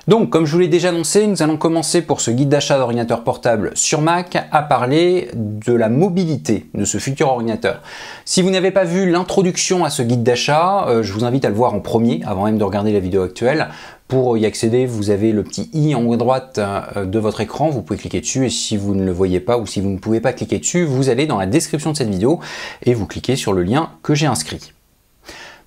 Donc, comme je vous l'ai déjà annoncé, nous allons commencer pour ce guide d'achat d'ordinateur portable sur Mac à parler de la mobilité de ce futur ordinateur. Si vous n'avez pas vu l'introduction à ce guide d'achat, je vous invite à le voir en premier, avant même de regarder la vidéo actuelle. Pour y accéder, vous avez le petit i en haut à droite de votre écran, vous pouvez cliquer dessus et si vous ne le voyez pas ou si vous ne pouvez pas cliquer dessus, vous allez dans la description de cette vidéo et vous cliquez sur le lien que j'ai inscrit.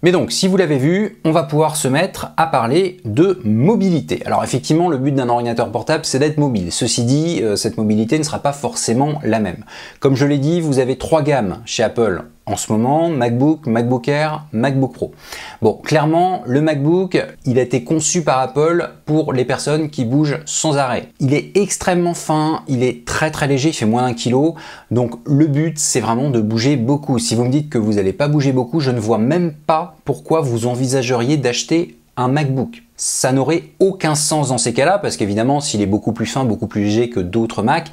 Mais donc, si vous l'avez vu, on va pouvoir se mettre à parler de mobilité. Alors effectivement, le but d'un ordinateur portable, c'est d'être mobile. Ceci dit, cette mobilité ne sera pas forcément la même. Comme je l'ai dit, vous avez 3 gammes chez Apple en ce moment, MacBook, MacBook Air, MacBook Pro. Bon, clairement, le MacBook, il a été conçu par Apple pour les personnes qui bougent sans arrêt. Il est extrêmement fin, il est très léger, il fait moins d'1 kg. Donc le but, c'est vraiment de bouger beaucoup. Si vous me dites que vous n'allez pas bouger beaucoup, je ne vois même pas pourquoi vous envisageriez d'acheter un MacBook. Ça n'aurait aucun sens dans ces cas-là, parce qu'évidemment, s'il est beaucoup plus fin, beaucoup plus léger que d'autres Macs,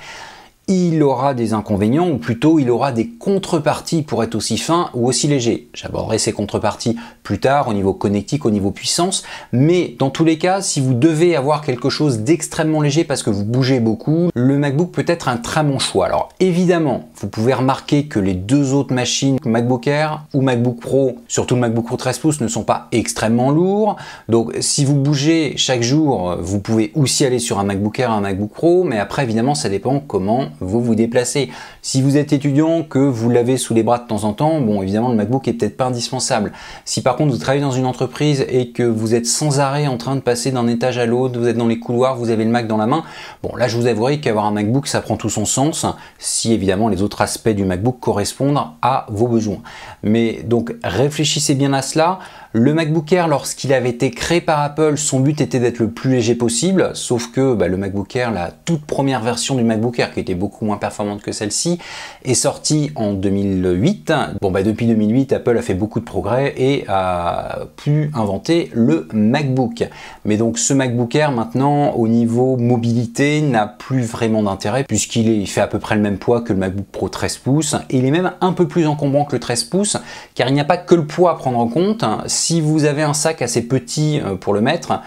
il aura des inconvénients, ou plutôt il aura des contreparties pour être aussi fin ou aussi léger. J'aborderai ces contreparties plus tard au niveau connectique, au niveau puissance, mais dans tous les cas, si vous devez avoir quelque chose d'extrêmement léger parce que vous bougez beaucoup, le MacBook peut être un très bon choix. Alors évidemment, vous pouvez remarquer que les deux autres machines, MacBook Air ou MacBook Pro, surtout le MacBook Pro 13 pouces, ne sont pas extrêmement lourds. Donc si vous bougez chaque jour, vous pouvez aussi aller sur un MacBook Air, un MacBook Pro, mais après évidemment ça dépend comment vous vous déplacez. Si vous êtes étudiant, que vous l'avez sous les bras de temps en temps, bon évidemment le MacBook est peut-être pas indispensable. Si par contre vous travaillez dans une entreprise et que vous êtes sans arrêt en train de passer d'un étage à l'autre, vous êtes dans les couloirs, vous avez le Mac dans la main, bon là je vous avouerai qu'avoir un MacBook ça prend tout son sens, si évidemment les autres aspects du MacBook correspondent à vos besoins. Mais donc réfléchissez bien à cela. Le MacBook Air, lorsqu'il avait été créé par Apple, son but était d'être le plus léger possible, sauf que le MacBook Air, la toute première version du MacBook Air, qui était beaucoup moins performante que celle-ci, est sortie en 2008. Bon depuis 2008, Apple a fait beaucoup de progrès et a pu inventer le MacBook. Mais donc ce MacBook Air, maintenant, au niveau mobilité, n'a plus vraiment d'intérêt, puisqu'il fait à peu près le même poids que le MacBook Pro 13 pouces, et il est même un peu plus encombrant que le 13 pouces, car il n'y a pas que le poids à prendre en compte. Si vous avez un sac assez petit pour le mettre,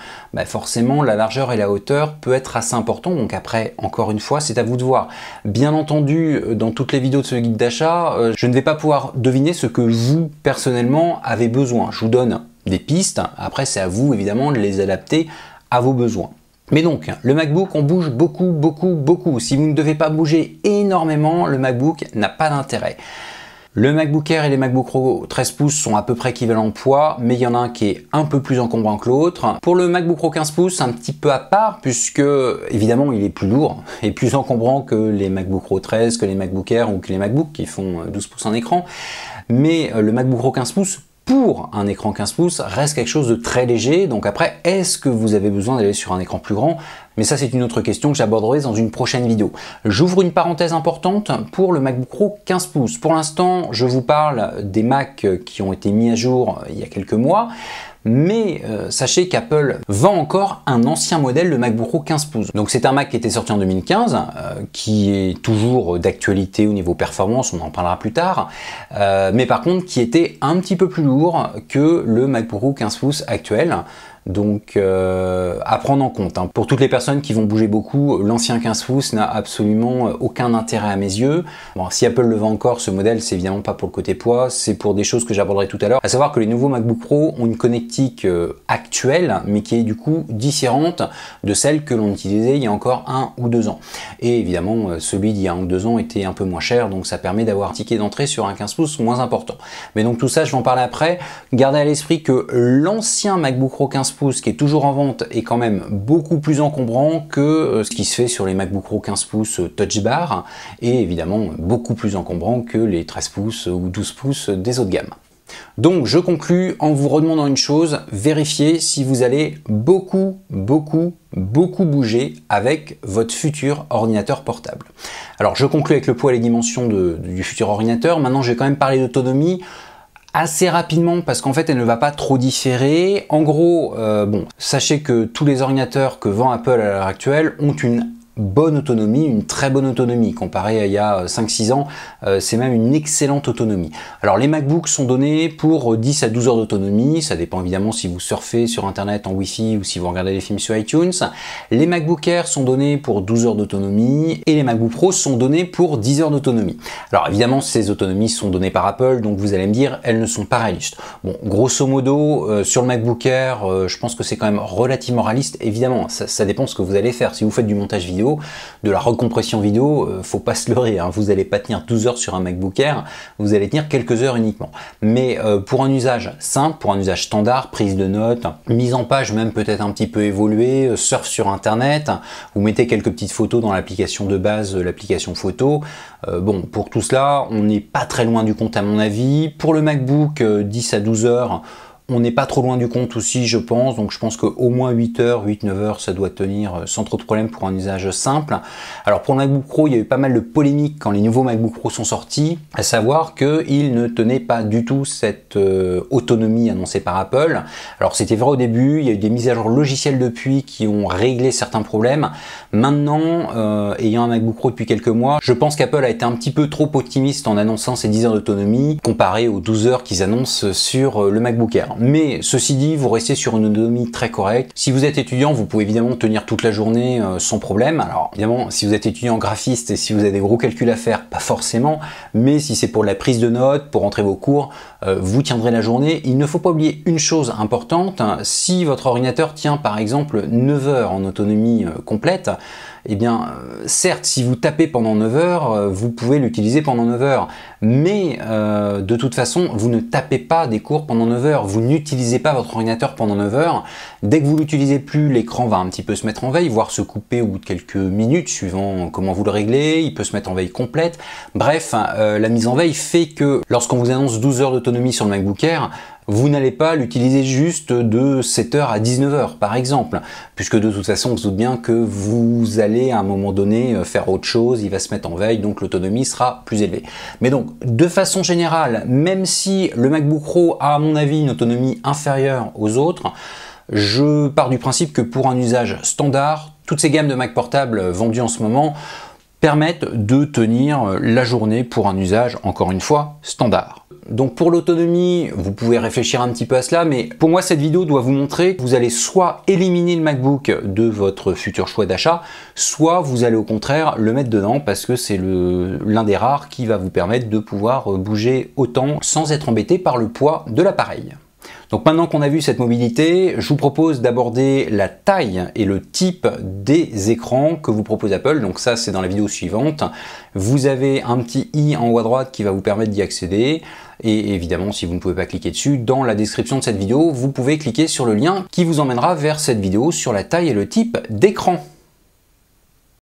forcément la largeur et la hauteur peut être assez important. Donc après, encore une fois, c'est à vous de voir. Bien entendu, dans toutes les vidéos de ce guide d'achat, je ne vais pas pouvoir deviner ce que vous, personnellement, avez besoin. Je vous donne des pistes. Après, c'est à vous, évidemment, de les adapter à vos besoins. Mais donc, le MacBook, on bouge beaucoup. Si vous ne devez pas bouger énormément, le MacBook n'a pas d'intérêt. Le MacBook Air et les MacBook Pro 13 pouces sont à peu près équivalents en poids, mais il y en a un qui est un peu plus encombrant que l'autre. Pour le MacBook Pro 15 pouces, un petit peu à part, puisque évidemment il est plus lourd et plus encombrant que les MacBook Pro 13, que les MacBook Air ou que les MacBook qui font 12 pouces en écran. Mais le MacBook Pro 15 pouces, pour un écran 15 pouces, reste quelque chose de très léger. Donc après, est-ce que vous avez besoin d'aller sur un écran plus grand? Mais ça, c'est une autre question que j'aborderai dans une prochaine vidéo. J'ouvre une parenthèse importante pour le MacBook Pro 15 pouces. Pour l'instant, je vous parle des Macs qui ont été mis à jour il y a quelques mois. Mais sachez qu'Apple vend encore un ancien modèle de MacBook Pro 15 pouces. Donc c'est un Mac qui était sorti en 2015, qui est toujours d'actualité au niveau performance, on en parlera plus tard, mais par contre qui était un petit peu plus lourd que le MacBook Pro 15 pouces actuel. Donc à prendre en compte. Pour toutes les personnes qui vont bouger beaucoup, l'ancien 15 pouces n'a absolument aucun intérêt à mes yeux. Bon, si Apple le vend encore, ce modèle, c'est évidemment pas pour le côté poids, c'est pour des choses que j'aborderai tout à l'heure. À savoir que les nouveaux MacBook Pro ont une connectique actuelle, mais qui est du coup différente de celle que l'on utilisait il y a encore 1 ou 2 ans. Et évidemment, celui d'il y a 1 ou 2 ans était un peu moins cher, donc ça permet d'avoir un ticket d'entrée sur un 15 pouces moins important. Mais donc tout ça, je vais en parler après. Gardez à l'esprit que l'ancien MacBook Pro 15 pouces qui est toujours en vente est quand même beaucoup plus encombrant que ce qui se fait sur les MacBook Pro 15 pouces Touch Bar et évidemment beaucoup plus encombrant que les 13 pouces ou 12 pouces des autres gammes. Donc je conclus en vous redemandant une chose, vérifiez si vous allez beaucoup bouger avec votre futur ordinateur portable. Alors je conclus avec le poids et les dimensions du futur ordinateur. Maintenant je vais quand même parler d'autonomie assez rapidement parce qu'en fait elle ne va pas trop différer. En gros, sachez que tous les ordinateurs que vend Apple à l'heure actuelle ont une bonne autonomie, une très bonne autonomie. Comparé à il y a 5-6 ans, c'est même une excellente autonomie. Alors les MacBooks sont donnés pour 10 à 12 heures d'autonomie, ça dépend évidemment si vous surfez sur internet en Wi-Fi ou si vous regardez les films sur iTunes. Les MacBook Air sont donnés pour 12 heures d'autonomie et les MacBook Pro sont donnés pour 10 heures d'autonomie. Alors évidemment ces autonomies sont données par Apple, donc vous allez me dire elles ne sont pas réalistes. Bon, grosso modo sur le MacBook Air, je pense que c'est quand même relativement réaliste. Évidemment, ça dépend de ce que vous allez faire. Si vous faites du montage vidéo, de la recompression vidéo, faut pas se leurrer, hein. Vous n'allez pas tenir 12 heures sur un MacBook Air, vous allez tenir quelques heures uniquement. Mais pour un usage simple, pour un usage standard, prise de notes, mise en page même peut-être un petit peu évoluée, surf sur internet, vous mettez quelques petites photos dans l'application de base, l'application photo. Bon, pour tout cela, on n'est pas très loin du compte à mon avis. Pour le MacBook, 10 à 12 heures, on n'est pas trop loin du compte aussi, je pense, donc je pense qu'au moins 8 heures, 8-9 heures, ça doit tenir sans trop de problème pour un usage simple. Alors pour le MacBook Pro, il y a eu pas mal de polémiques quand les nouveaux MacBook Pro sont sortis, à savoir qu'ils ne tenaient pas du tout cette autonomie annoncée par Apple. Alors c'était vrai au début, il y a eu des mises à jour logicielles depuis qui ont réglé certains problèmes. Maintenant, ayant un MacBook Pro depuis quelques mois, je pense qu'Apple a été un petit peu trop optimiste en annonçant ces 10 heures d'autonomie comparé aux 12 heures qu'ils annoncent sur le MacBook Air. Mais ceci dit, vous restez sur une autonomie très correcte. Si vous êtes étudiant, vous pouvez évidemment tenir toute la journée sans problème. Alors évidemment, si vous êtes étudiant graphiste et si vous avez des gros calculs à faire, pas forcément. Mais si c'est pour la prise de notes, pour rentrer vos cours, vous tiendrez la journée. Il ne faut pas oublier une chose importante. Si votre ordinateur tient par exemple 9 heures en autonomie complète, eh bien, certes, si vous tapez pendant 9 heures, vous pouvez l'utiliser pendant 9 heures. Mais de toute façon, vous ne tapez pas des cours pendant 9 heures. Vous n'utilisez pas votre ordinateur pendant 9 heures. Dès que vous l'utilisez plus, l'écran va un petit peu se mettre en veille, voire se couper au bout de quelques minutes, suivant comment vous le réglez. Il peut se mettre en veille complète. Bref, la mise en veille fait que lorsqu'on vous annonce 12 heures d'autonomie sur le MacBook Air, vous n'allez pas l'utiliser juste de 7h à 19h par exemple, puisque de toute façon on se doute bien que vous allez à un moment donné faire autre chose, il va se mettre en veille, donc l'autonomie sera plus élevée. Mais donc de façon générale, même si le MacBook Pro a à mon avis une autonomie inférieure aux autres, je pars du principe que pour un usage standard, toutes ces gammes de Mac portables vendues en ce moment permettent de tenir la journée pour un usage, encore une fois, standard. Donc pour l'autonomie, vous pouvez réfléchir un petit peu à cela, mais pour moi cette vidéo doit vous montrer que vous allez soit éliminer le MacBook de votre futur choix d'achat, soit vous allez au contraire le mettre dedans parce que c'est l'un des rares qui va vous permettre de pouvoir bouger autant sans être embêté par le poids de l'appareil. Donc maintenant qu'on a vu cette mobilité, je vous propose d'aborder la taille et le type des écrans que vous propose Apple. Donc ça, c'est dans la vidéo suivante. Vous avez un petit i en haut à droite qui va vous permettre d'y accéder. Et évidemment, si vous ne pouvez pas cliquer dessus, dans la description de cette vidéo, vous pouvez cliquer sur le lien qui vous emmènera vers cette vidéo sur la taille et le type d'écran.